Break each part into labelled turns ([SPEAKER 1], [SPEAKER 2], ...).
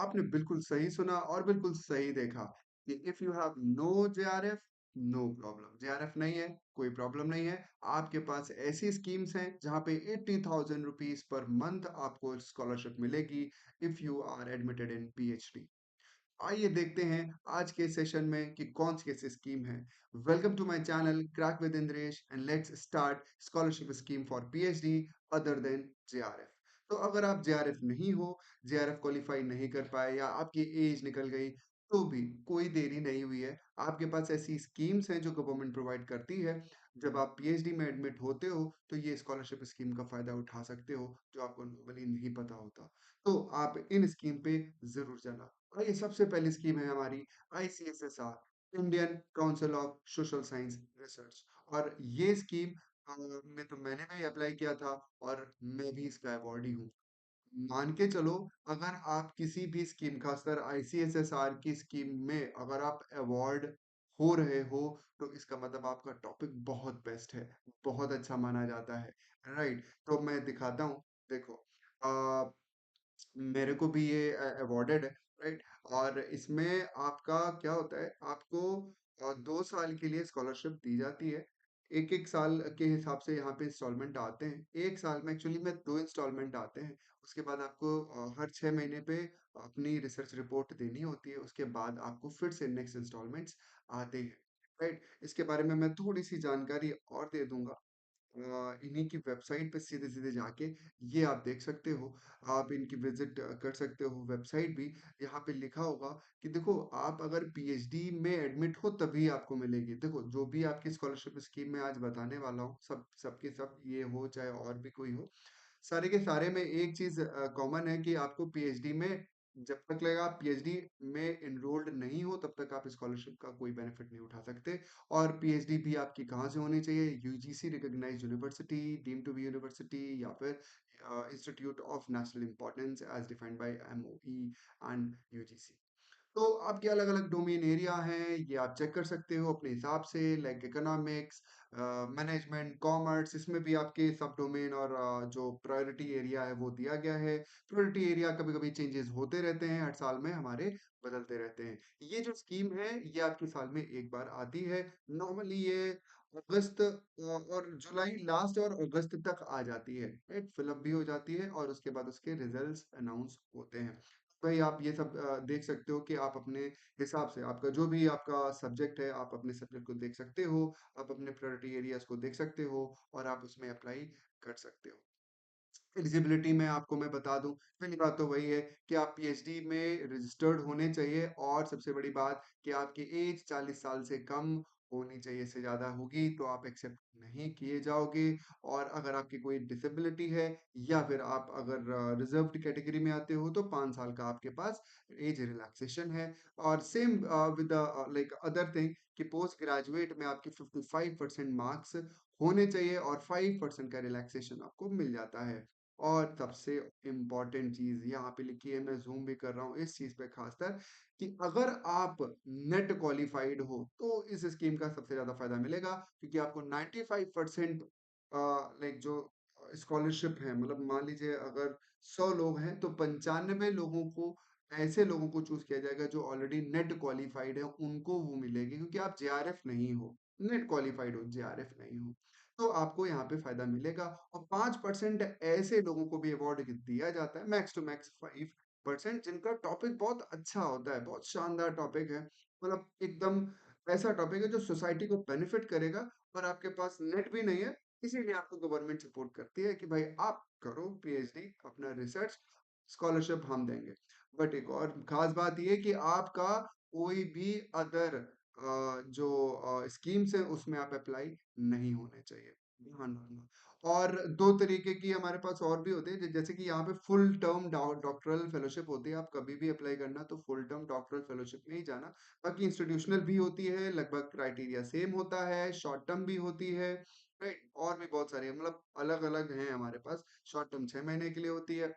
[SPEAKER 1] आपने बिल्कुल सही सुना और बिल्कुल सही देखा कि if you have no JRF, no problem. JRF नहीं है, कोई प्रॉब्लम नहीं है। आपके पास ऐसी स्कीम्स हैं जहाँ पे 80,000 रुपीज़ पर मंथ आपको स्कॉलरशिप मिलेगी if you are admitted in PhD. आइए देखते हैं आज के सेशन में कि कौन सी ऐसी स्कीम है। Welcome to my channel crack with Indresh and let's start scholarship scheme for PhD other than JRF. तो अगर आप जेआरएफ नहीं हो, जेआरएफ क्वालिफाई नहीं कर पाए या आपकी एज निकल गई, तो भी कोई देरी नहीं हुई है। आपके पास ऐसी स्कीम्स हैं जो गवर्नमेंट प्रोवाइड करती है। जब आप पीएचडी में एडमिट होते हो, तो ये स्कॉलरशिप स्कीम का फायदा उठा सकते हो, जो आपको नॉर्मली नहीं पता होता। तो आप इन स्कीम पे जरूर जाना। आइए सबसे पहली स्कीम है हमारी ICSSR, Indian council of social science research. और ये स्कीम में तो मैंने भी अप्लाई किया था और मैं भी इसका अवॉर्डी हूँ। मान के चलो, अगर आप किसी भी स्कीम खासकर आईसीएसएसआर की स्कीम में अगर आप अवार्ड हो रहे हो, तो इसका मतलब आपका टॉपिक बहुत बेस्ट है, बहुत अच्छा माना जाता है, राइट? तो मैं दिखाता हूँ, देखो। अ, मेरे को भी ये अवॉर्डेड है, राइट? और इसमें आपका क्या होता है, आपको 2 साल के लिए स्कॉलरशिप दी जाती है। एक एक साल के हिसाब से यहाँ पे इंस्टॉलमेंट आते हैं। एक साल में एक्चुअली में 2 इंस्टॉलमेंट आते हैं। उसके बाद आपको हर 6 महीने पे अपनी रिसर्च रिपोर्ट देनी होती है। उसके बाद आपको फिर से नेक्स्ट इंस्टॉलमेंट्स आते हैं, राइट? इसके बारे में मैं थोड़ी सी जानकारी और दे दूंगा। इन्हीं की वेबसाइट पे सीधे-सीधे जाके ये आप देख सकते हो। आप इनकी विज़िट कर सकते हो वेबसाइट भी। यहाँ पे लिखा होगा कि देखो, आप अगर पीएचडी में एडमिट हो तभी आपको मिलेगी। देखो, जो भी आपकी स्कॉलरशिप स्कीम मैं आज बताने वाला हूँ, सब के सब ये हो चाहे और भी कोई हो, सारे के सारे में एक चीज़ कॉमन है कि आपको पीएचडी में जब तक लगा आप पीएचडी में एनरोल्ड नहीं हो, तब तक आप स्कॉलरशिप का कोई बेनिफिट नहीं उठा सकते। और पीएचडी भी आपकी कहाँ से होनी चाहिए? UGC recognised university, deemed to be university, या फिर institute of national importance as defined by MOE and UGC. तो आपके अलग-अलग डोमेन एरिया हैं, ये आप चेक कर सकते हो अपने हिसाब से, लाइक इकोनॉमिक्स, मैनेजमेंट, कॉमर्स। इसमें भी आपके सब डोमेन और जो प्रायोरिटी एरिया है वो दिया गया है। प्रायोरिटी एरिया कभी-कभी चेंजेस होते रहते हैं, हर साल में हमारे बदलते रहते हैं। ये जो स्कीम है, ये आपके साल में एक बार आती है। नॉर्मली ये अगस्त और जुलाई लास्ट और अगस्त तक आ जाती है, राइट? फिल अप भी हो जाती है और उसके बाद उसके रिजल्ट्स अनाउंस होते हैं। भाई आप ये सब देख सकते हो कि आप अपने हिसाब से आपका जो भी आपका सब्जेक्ट है, आप अपने सब्जेक्ट को देख सकते हो, आप अपने प्रायोरिटी एरियाज़ को देख सकते हो और आप उसमें अप्लाई कर सकते हो। एलिजिबिलिटी में आपको मैं बता दूं, पहली बात तो वही है कि आप पीएचडी में रजिस्टर्ड होने चाहिए और सबसे बड़ी बात कि आपकी एज 40 साल से कम होनी चाहिए। इससे ज्यादा होगी तो आप एक्सेप्ट नहीं किए जाओगे। और अगर आपकी कोई डिसेबिलिटी है या फिर आप अगर रिजर्व्ड कैटेगरी में आते हो, तो 5 साल का आपके पास एज रिलैक्सेशन है। और same with like other thing कि पोस्ट ग्रेजुएट में आपके 55% मार्क्स होने चाहिए और 5% का रिलैक्सेशन आपको मिल जाता है। और सबसे इम्पोर्टेंट चीज यहाँ पे लिखी है, मैं जूम भी कर रहा हूँ इस चीज पे खासकर, कि अगर आप नेट क्वालिफाइड हो तो इस स्कीम का सबसे ज्यादा फायदा मिलेगा, क्योंकि आपको 95% लाइक जो स्कॉलरशिप है, मतलब मान लीजिए अगर 100 लोग हैं तो 95 लोगों को, ऐसे लोगों को चूज किया जाएगा जो ऑलरेडी नेट क्वालिफाइड है, उनको वो मिलेगी, क्योंकि आप जेआरएफ नहीं हो, नेट क्वालिफाइड हो, जेआरएफ नहीं हो। तो आपको यहाँ पे फायदा मिलेगा। और 5% ऐसे लोगों को भी अवार्ड दिया जाता है, मैक्स टू मैक्स 5%, जिनका टॉपिक बहुत अच्छा होता है, बहुत शानदार टॉपिक है, मतलब एकदम ऐसा टॉपिक है जो सोसाइटी को बेनिफिट करेगा। और आपके पास नेट भी नहीं है, इसीलिए आपको गवर्नमेंट सपोर्ट करती है कि भाई आप करो पीएचडी, अपना रिसर्च, स्कॉलरशिप हम देंगे। बट एक और खास बात ये कि आपका कोई भी अदर जो स्कीम्स है उसमें आप अप्लाई नहीं होने चाहिए, ध्यान रखना। और 2 तरीके की हमारे पास और भी होते हैं, जैसे कि यहाँ पे फुल टर्म डॉक्टरल फेलोशिप होती है। आप कभी भी अप्लाई करना तो फुल टर्म डॉक्टरल फेलोशिप में ही जाना। बाकी इंस्टीट्यूशनल भी होती है, लगभग क्राइटेरिया सेम होता है, शॉर्ट टर्म भी होती है, राइट? और भी बहुत सारे मतलब अलग अलग हैं हमारे पास। शॉर्ट टर्म 6 महीने के लिए होती है,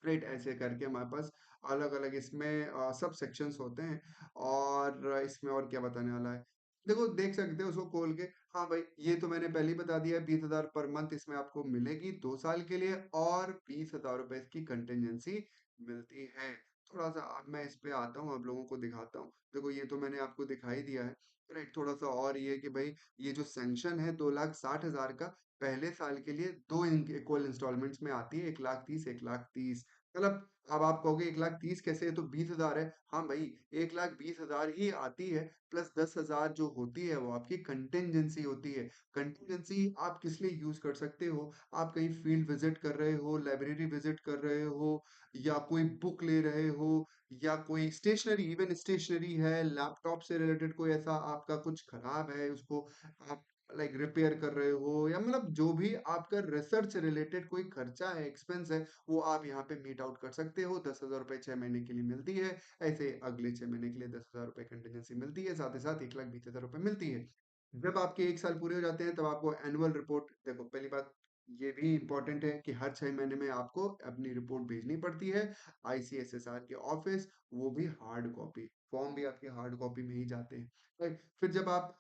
[SPEAKER 1] राइट? ऐसे करके हमारे पास अलग अलग इसमें सब सेक्शंस होते हैं। और इसमें और क्या बताने वाला है, देखो देख सकते हो उसको खोल के। हाँ भाई, ये तो मैंने पहले ही बता दिया, 20,000 पर मंथ इसमें आपको मिलेगी 2 साल के लिए, और 20,000 रुपए इसकी कंटिजेंसी मिलती है। थोड़ा-सा अब मैं इस पे आता हूँ, आप लोगों को दिखाता हूँ। देखो ये तो मैंने आपको दिखा ही दिया है, राइट? थोड़ा-सा और ये कि भई ये जो सैंक्शन है 2,60,000 का पहले साल के लिए 2 इक्वल इंस्टॉलमेंट्स में आती है, 1,30,000 1,30,000 मतलब अब आप कहोगे 1,30,000 कैसे? ये तो 20,000 है। हाँ भाई, 1,20,000 ही आती है प्लस 10,000 जो होती है वो आपकी कंटिंजेंसी होती है। कंटिंजेंसी आप किस लिए यूज़ कर सकते हो? आप कहीं फील्ड विज़िट कर रहे हो, लाइब्रेरी विज़िट कर रहे हो या कोई बुक ले रहे हो या कोई स्टेशनरी इवन स्टेशनरी है, लैपटॉप से रिलेटेड कोई ऐसा आपका कुछ खराब है, उसको आप लाइक रिपेयर कर रहे हो या मतलब जो भी आपका रिसर्च रिलेटेड कोई खर्चा है, एक्सपेंस है, वो आप यहाँ पे मीट आउट कर सकते हो। 10,000 रुपए 6 महीने के लिए मिलती है। ऐसे अगले 6 महीने के लिए 10,000 रुपए कंटीजेंसी मिलती है। साथ ही साथ 1,20,000 रुपए मिलती है। जब आपके 1 साल पूरे हो जाते हैं, तब आपको एनुअल रिपोर्ट देखो पहली बात ये भी इम्पोर्टेंट है कि हर 6 महीने में आपको अपनी रिपोर्ट भेजनी पड़ती है आईसीएसएसआर के ऑफिस, वो भी हार्ड कॉपी। फॉर्म भी आपके हार्ड कॉपी में ही जाते हैं, राइट? फिर जब आप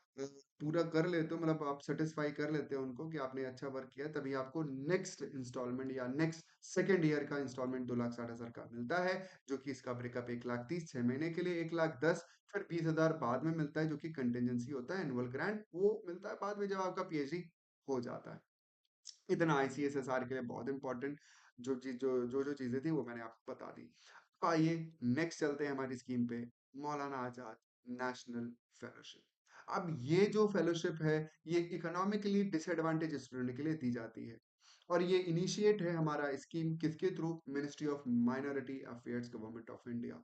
[SPEAKER 1] पूरा कर लेते हो मतलब आप सैटिस्फाई कर लेते हो उनको कि आपने अच्छा वर्क किया, तभी आपको नेक्स्ट इंस्टॉलमेंट या नेक्स्ट सेकंड ईयर का इंस्टॉलमेंट 2,60,000 का मिलता है, जो कि इसका ब्रेकअप 1,30,000 6 महीने के लिए, 1,10,000 फिर 20,000 बाद में मिलता है जो कि कंटिजेंसी होता है, एनुअल ग्रांट वो मिलता है बाद में जब आपका पीएचडी हो जाता है। इतना आईसीएसएसआर के लिए बहुत इंपॉर्टेंट जो चीजें थी वो मैंने आपको बता दी। अब आइए नेक्स्ट चलते हैं हमारी स्कीम पे, मौलाना आजाद नेशनल फेलोशिप। अब ये जो फेलोशिप है ये इकोनॉमिकली डिसएडवांटेज स्टूडेंट के लिए दी जाती है और ये इनिशिएट है हमारा स्कीम किसके through, ministry of minority affairs government of India.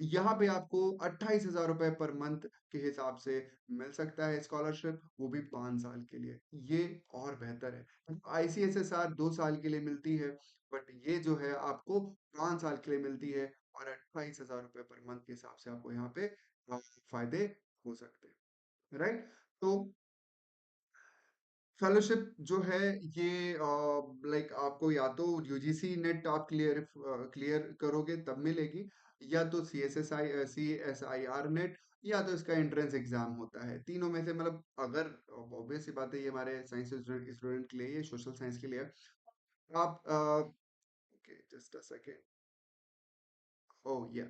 [SPEAKER 1] यहाँ पे आपको 28,000 रुपए पर मंथ के हिसाब से मिल सकता है स्कॉलरशिप, वो भी 5 साल के लिए। ये और बेहतर है। आईसीएसएसआर 2 साल के लिए मिलती है, बट ये जो है आपको 5 साल के लिए मिलती है और 28,000 रुपए पर मंथ के हिसाब से आपको यहाँ पे फायदे हो सकते हैं, राइट? तो फेलोशिप जो है ये लाइक आपको या तो यूजीसी नेट आप क्लियर करोगे तब मिलेगी या तो सीएसआईआर नेट या तो इसका एंट्रेंस एग्जाम होता है, तीनों में से मतलब अगर ऑब्वियस सी बात है ये हमारे साइंस स्टूडेंट के लिए ये सोशल साइंस के लिए है। आप ओके जस्ट अ सेकेंड, ओह या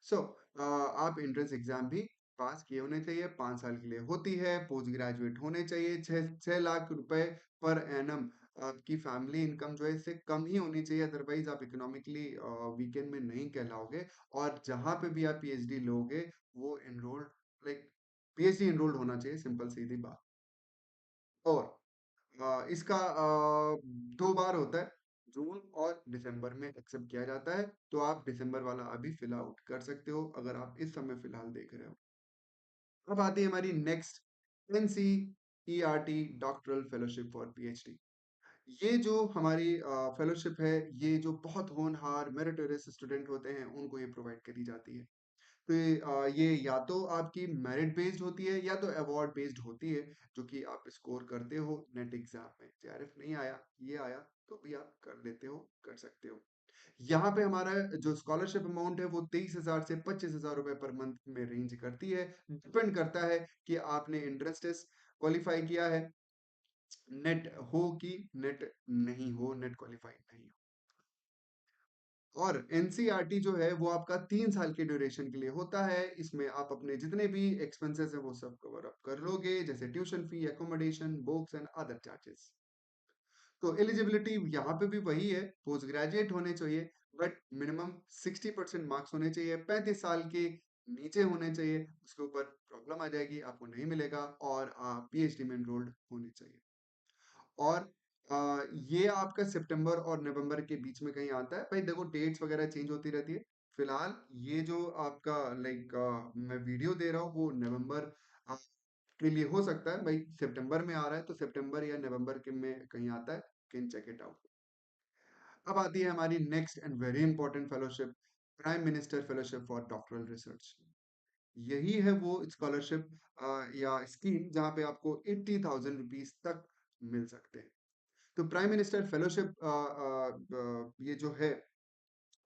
[SPEAKER 1] सो आप एंट्रेंस एग्जाम भी पास किए होने चाहिए, 5 साल के लिए होती है, पोस्ट ग्रेजुएट होने चाहिए, 6 लाख रुपए पर एनम आपकी फैमिली इनकम जो है इससे कम ही होनी चाहिए, अदरवाइज आप इकोनॉमिकली वीकेंड में नहीं कहलाओगे और जहां पे भी आप पीएचडी लोगे वो एनरोल्ड लाइक पीएचडी एनरोल्ड होना चाहिए, सिंपल सीधी बात। और इसका 2 बार होता है, जून और दिसंबर में एक्सेप्ट किया जाता है, तो आप दिसंबर वाला अभी फिल आउट कर सकते हो अगर आप इस समय फिलहाल देख रहे हो। अब आती है हमारी next NCERT doctoral fellowship for PhD. ये जो हमारी फेलोशिप है, ये जो बहुत होनहार मेरिटोरियस स्टूडेंट होते हैं उनको ये प्रोवाइड करी जाती है। तो ये या तो आपकी मेरिट बेस्ड होती है या तो अवार्ड बेस्ड होती है, जो कि आप स्कोर करते हो नेट एग्जाम में, जेआरएफ नहीं आया ये आया तो भी आप कर लेते हो, कर सकते हो। यहाँ पे हमारा जो स्कॉलरशिप अमाउंट है वो 23,000 से 25,000 रुपए पर मंथ में रेंज करती है, डिपेंड करता है कि आपने इंट्रेंस टेस्ट क्वालिफाई किया है, नेट हो कि नेट नहीं हो, नेट क्वालिफाई नहीं हो। और एनसीईआरटी जो है वो आपका 3 साल के ड्यूरेशन के लिए होता है, इसमें आप अपने जितने भी एक्सपेंसेस है वो सब कवर अप कर लोगे, जैसे tuition fee, accommodation, books and other charges. तो एलिजिबिलिटी यहाँ पे भी वही है, पोस्ट ग्रेजुएट होने चाहिए, बट मिनिमम 60% मार्क्स होने चाहिए, 35 साल के नीचे होने चाहिए, उसके ऊपर प्रॉब्लम आ जाएगी, आपको नहीं मिलेगा, और आप पीएचडी में एनरोल्ड होने चाहिए। और ये आपका सितंबर और नवंबर के बीच में कहीं आता है भाई, देखो डेट्स वगैरह चेंज होती रहती है। फिलहाल ये जो आपका लाइक मैं वीडियो दे रहा हूँ वो नवंबर के लिए हो सकता है भाई, सितंबर में आ रहा है तो सितंबर या नवंबर के में कहीं आता है, कैन चेक इट आउट। अब आती है हमारी next and very important fellowship, prime minister fellowship for doctoral research. यही है वो स्कॉलरशिप या स्कीम जहाँ पे आपको 80,000 रुपीज तक मिल सकते हैं। तो प्राइम मिनिस्टर फेलोशिप ये जो है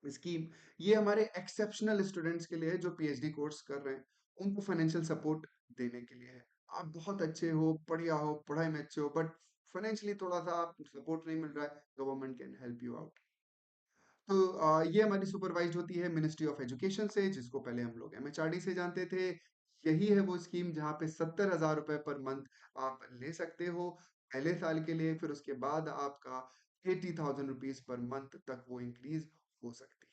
[SPEAKER 1] स्कीम, ये हमारे एक्सेप्शनल स्टूडेंट्स के लिए है जो पीएचडी कोर्स कर रहे हैं, उनको फाइनेंशियल सपोर्ट देने के लिए है। आप बहुत अच्छे हो, बढ़िया हो, पढ़ाई में अच्छे हो, बट फाइनेंशियली थोड़ा सा आप सपोर्ट नहीं मिल रहा है, government can help you out. तो ये हमारी सुपरवाइज़्ड होती है मिनिस्ट्री ऑफ एजुकेशन से, जिसको पहले हम लोग एमएचआरडी से जानते थे। यही है वो स्कीम जहाँ पे ₹70,000 पर मंथ आप ले सकते हो पहले साल के लिए, फिर उसके बाद आपका ₹80,000 पर मंथ तक वो इंक्रीज़ हो सकती है।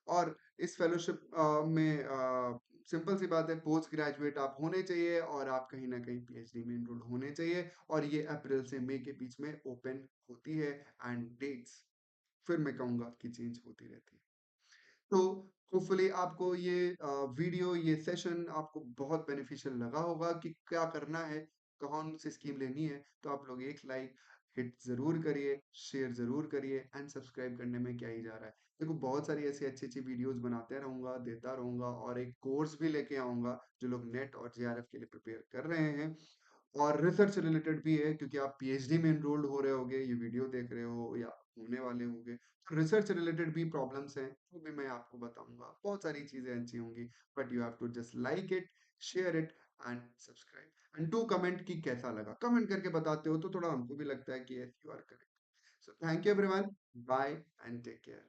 [SPEAKER 1] और इस फेलोशिप में सिंपल सी बात है, पोस्ट ग्रेजुएट आप होने चाहिए और आप कहीं न कहीं पीएचडी में एनरोल्ड होने चाहिए, और ये अप्रैल से मई के बीच में ओपन होती है, एंड डेट्स फिर मैं कहूँगा कि चेंज होती रहती है। तो होपफुली आपको ये वीडियो, ये सेशन आपको बहुत बेनिफिशियल लगा होगा कि क्या करना है, कौन सी स्कीम लेनी है। तो आप लोग एक लाइक हिट ज़रूर करिए, शेयर ज़रूर करिए, एंड सब्सक्राइब करने में क्या ही जा रहा है। देखो, बहुत सारी ऐसी अच्छी-अच्छी वीडियोज़ बनाते रहूँगा, देता रहूँगा, और एक कोर्स भी लेके आऊँगा, जो लोग नेट और जेआरएफ के लिए प्रिपेयर कर रहे हैं। और रिसर्च रिलेटेड भी है, क्योंकि आप पीएचडी में एनरोल्ड हो रहे होगे, ये वीडियो देख रहे हो या होने वाले होगे। तो रिसर्च रिलेटेड भी प्रॉब्लम्स हैं, वो भी मैं आपको बताऊँगा। बहुत सारी चीज़ें अच्छी होंगी, but you have to just like it, share it, and subscribe, and do comment कि कैसा लगा। कमेंट करके बताते हो तो थोड़ा हमको भी लगता है कि yes, you are correct. So thank you everyone, bye and take care.